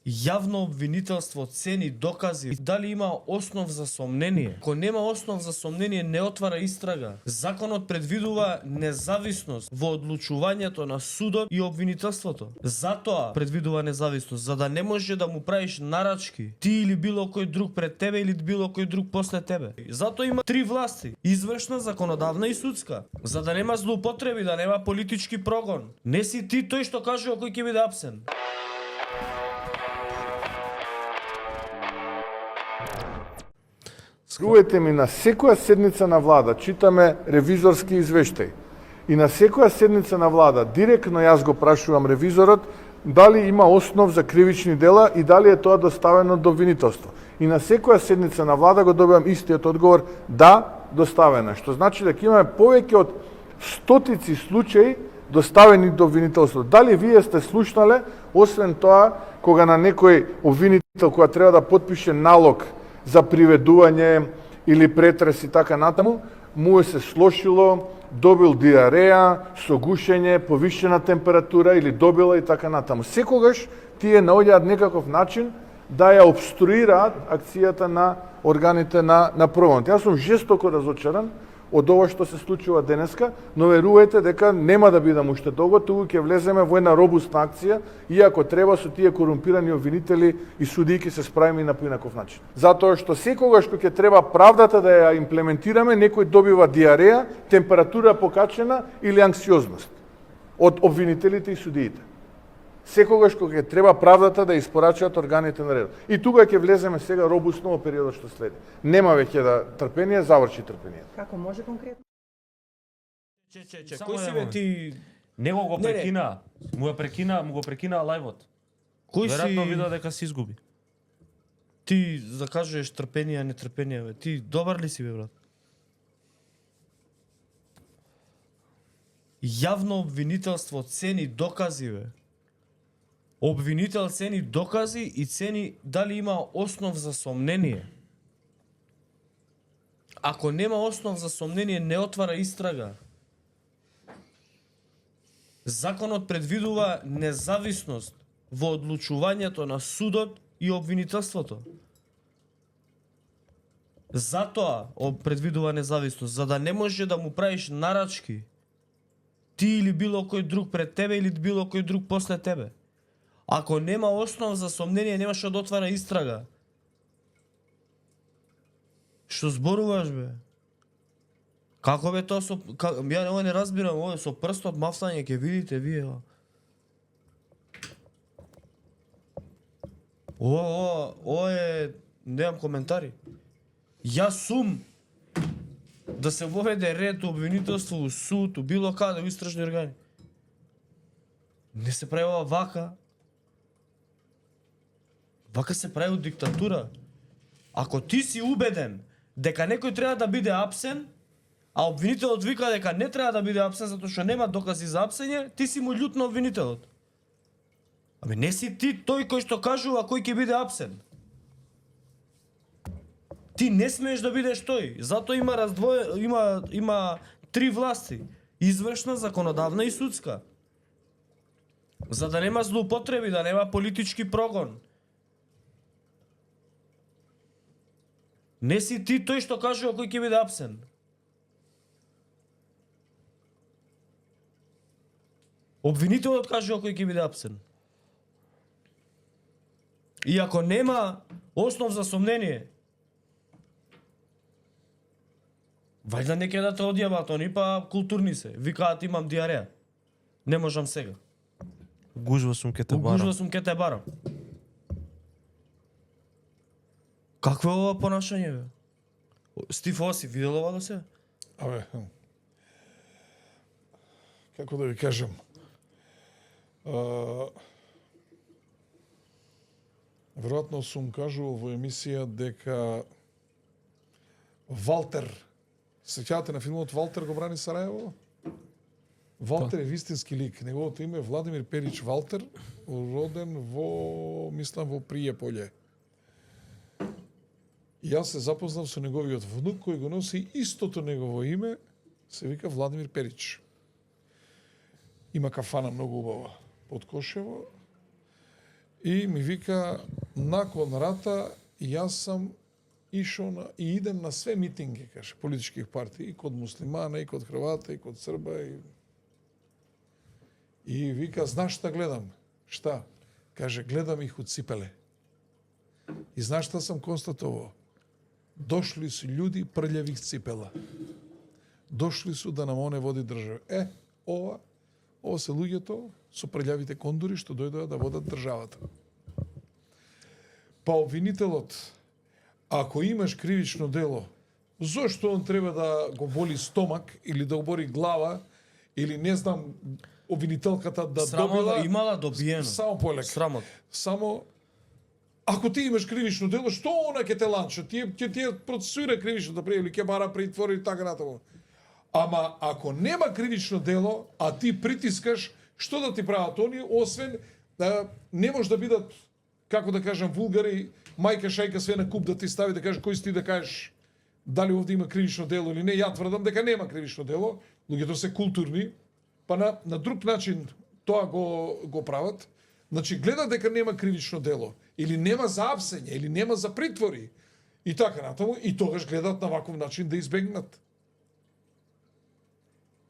Јавно обвинителство цени докази, дали има основ за сомнение. Ако нема основ за сомнение, не отвара истрага. Законот предвидува независност во одлучувањето на судот и обвинителството. Затоа предвидува независност, за да не може да му правиш нарачки ти или било кој друг пред тебе или било кој друг после тебе. Затоа има три власти: извршна, законодавна и судска. За да нема злоупотреби, да нема политички прогон. Не си ти тој што кажува кој ќе биде апсен. Скрувате ми, на секоја седница на влада читаме ревизорски извештај. И на секоја седница на влада директно јас го прашувам ревизорот дали има основ за кривични дела и дали е тоа доставено до обвинителство. И на секоја седница на влада го добивам истиот одговор: да, доставено. Што значи дека имаме повеќе од стотици случаи доставени до обвинителство. Дали вие сте слушнале, освен тоа, кога на некој обвинител која треба да потпише налог за приведување или претрес и така натаму, му е се слошило, добил диареја, согушење, повишена температура или добила и така натаму. Секогаш тие наоѓаат некаков начин да ја обструираат акцијата на органите на прогонот. Јас сум жестоко разочаран од ова што се случува денеска, но верувајте дека нема да бидам уште долго, туку ќе влеземе во една робусна акција, иако треба со тие корумпирани обвинители и судии ќе се справиме на поинаков начин. Затоа што секогаш кога ќе треба правдата да ја имплементираме, некој добива диареја, температура покачена или анксиозност од обвинителите и судиите. Секогаш кога ќе треба правдата да испорачаат органите на редот. И тука ќе влеземе сега робусно во периодот што следи. Нема веќе да трпение, заврши трпение. Како може конкретно? Кој си бе ти? Него го прекина. Му го прекина лајвот. Кој Веројатно си? вида дека се изгуби. Ти закажуваш трпение, нетрпение, бе. Ти добар ли си, бе, брат? Јавно обвинителство цени докази, бе. Обвинител цени докази и цени дали има основ за сомнение. Ако нема основ за сомнение, не отвара истрага. Законот предвидува независност во одлучувањето на судот и обвинителството. Затоа предвидува независност, за да не може да му правиш нарачки ти или било кој друг пред тебе или било кој друг после тебе. Ако нема основ за сомнение, нема што да отвара истрага. Што зборуваш, бе? Како бе тоа со... Ја ова не разбирам, ова со прстот мафтање, ќе видите вие. Ова е... Немам коментари. Јас сум да се воведе ред, обвинителство, у суд, у било каде, у истражни органи. Не се прави ова вака. Вака се прави од диктатура. Ако ти си убеден дека некој треба да биде апсен, а обвинителот вика дека не треба да биде апсен затоа што нема докази за апсење, ти си му љут на обвинителот. Ами не си ти тој кој што кажува кој ќе биде апсен. Ти не смееш да бидеш тој. Затоа има три власти: извршна, законодавна и судска. За да нема злоупотреби, да нема политички прогон. Не си ти тој што кажува кој ќе биде апсен. Обвинителот кажува кој ќе биде апсен. И ако нема основ за сомнение, вајда не ќе да те одјават, они па културни се. Викаат имам диареја. Не можам сега. Гужва сум ке те барам. Гужва сум ке те барам. Какво е ова понашање, бе? Стив Оси, видел ова до се? Абе, како да ви кажам, веројатно сум кажувал во емисија дека Валтер, сеќавате на филмот Валтер го брани Сарајево? Валтер е вистински лик. Неговото име е Владимир Перич Валтер, роден во, мислам, во Пријеполје. И јас се запознав со неговиот внук кој го носи истото негово име, се вика Владимир Перич. Има кафана многу убава под Кошево И ми вика, након рата, јас сам ишо на, и идем на све митинги, каже, политичких партии, и код муслимана, и код Хрвата, и код Срба. И вика, знаеш шта гледам? Шта? Каже, гледам их од ципеле. И знаеш шта сам констатувал? Дошли су луѓи прљавих ципела. Дошли су да нам оне води држава. Ова се луѓето со прљавите кондури што дојдоа да водат државата. Па обвинителот, ако имаш кривично дело, зошто он треба да го боли стомак или да го боли глава или не знам обвинителката да добила имала добиено. само полека. Срамот. Само ако ти имаш кривично дело, што она ќе те ланча? Ќе ти процесуира кривичното прije или ќе бара притвори и така натаму. Ама ако нема кривично дело, а ти притискаш, што да ти прават они, освен да не може да бидат, како да кажам, вулгари, мајка шајка све на куп да ти стави да каже кој си ти да кажеш дали овде има кривично дело или не. Ја тврдам дека нема кривично дело, луѓето се културни, па на друг начин тоа го прават. Значи гледа дека нема кривично дело, или нема за апсење, или нема за притвори, и така натаму, и тогаш гледат на ваков начин да избегнат.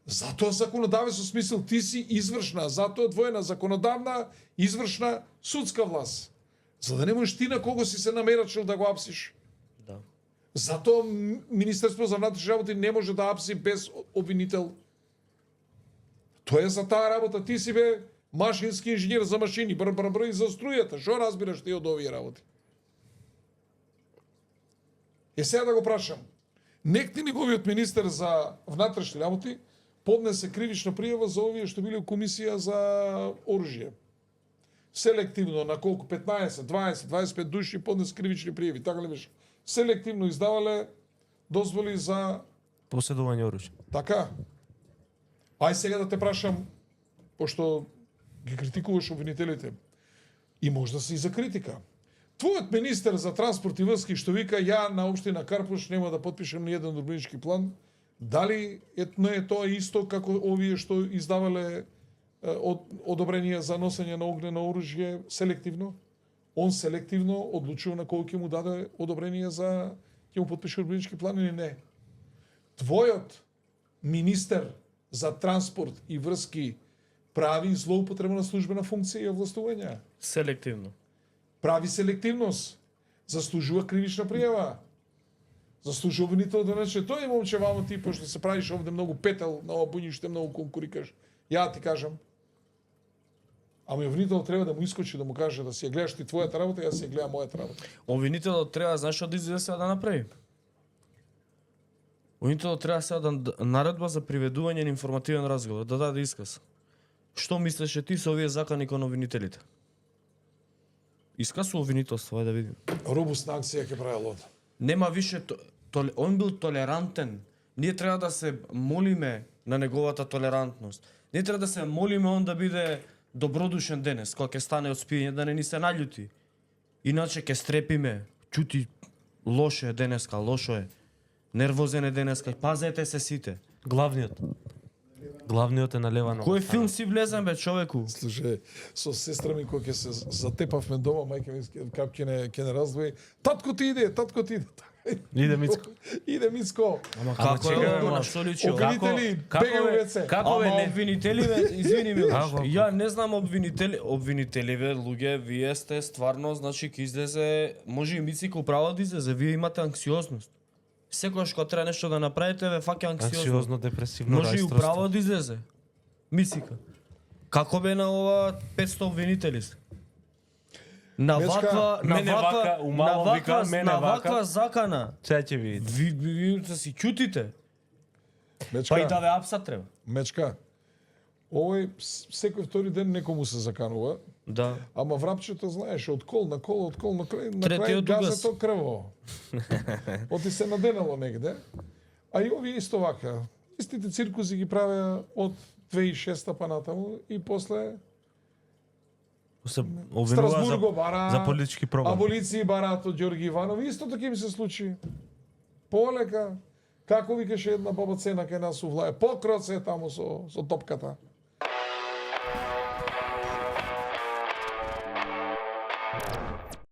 Затоа законодавец со смисел ти си извршна, затоа двоена законодавна, извршна, судска власт. За да не можеш ти на кого си се намерачил да го апсиш. Да. Затоа Министерство за внатрешни работи не може да апси без обвинител. Тоа е за таа работа. Ти си бе машински инженер за машини, бр и за струјата. Што разбираш ти од овие работи? Сега да го прашам. Некти неговиот министер за внатрешни работи поднесе кривична пријава за овие што били у комисија за оружје. Селективно на колку 15, 20, 25 души поднесе кривични пријави, така ли беше? Селективно издавале дозволи за Поседување оружје. така. Ај сега да те прашам, пошто ги критикуваш обвинителите. И може да си и за критика. Твојот министер за транспорт и врски што вика ја на општина Карпуш нема да потпишем ни еден урбанички план, дали не е тоа исто како овие што издавале одобрение за носење на огнено оружје селективно? Он селективно одлучува на кој ќе му даде одобрение за ќе му потпише урбанички план или не. Твојот министер за транспорт и врски прави злоупотреба на службена функција и овластувања. Селективно. Прави селективност. Заслужува кривична пријава. Заслужува обвинител да рече, тој момче вамо ти, пошто се правиш овде многу петел, на ова буњиште многу конкурикаш. Ја ти кажам. Ама обвинител треба да му искочи да му каже да си ја гледаш ти твојата работа, јас си ја гледам мојата работа. Обвинителот треба, знаеш што да излезе сега да направи? Обвинителот треба сега да наредба за приведување на информативен разговор, да даде исказ. Што мислеше ти со овие закони кон обвинителите? Исказ со обвинителство, ајде да видим. Робусна акција ќе прави лод. Нема више он бил толерантен. Ние треба да се молиме на неговата толерантност. Ние треба да се молиме он да биде добродушен денес, кога ќе стане од спиење, да не ни се наљути. Иначе ќе стрепиме. Чути, лошо е денеска, лошо е. Нервозен е денеска, пазете се сите. Главниот е на лева нога. Кој филм си влезен бе, човеку? Слушај, со сестра ми кога ќе се затепавме дома, мајка ми кап ќе не раздвои. Татко ти иде. Иде Мицко. Иде Мицко. Ама како чекај, е ама, на што личи? Обвинители, како бегај е? у ВЦ. Како Ама не? обвинителиве, извини Милош, Како? ја не знам обвинителиве, луѓе, вие сте стварно, значи ќе излезе, може и Мицика управа да излезе, вие имате анксиозност. Секогаш кога треба нешто да направите, ве фаќа анксиозност. Анксиозно, депресивно Може и рајстрство. управа да излезе. Мицика. Како бе на ова 500 обвинители? На Мечка, мене вака, умало вика, мене ваква вака. закана. Сега ќе видите. Ви си ќутите. Мечка, Па и да ве апса треба. Мечка. Овој секој втори ден некому се заканува, Да. ама врапчето знаеш, од кол на кол, на крај Третиот угас. газето крво. Оти се наденало негде. А и овие исто вака. Истите циркузи ги правеа од 2006 па натаму и после Се обвинува Страсбурго бара за политички прогон. аболиции бараат од Ѓорги Иванов. Истото ќе ми се случи. Полека. Како викаше една баба Цена кај нас у Влаја, покроце таму со топката.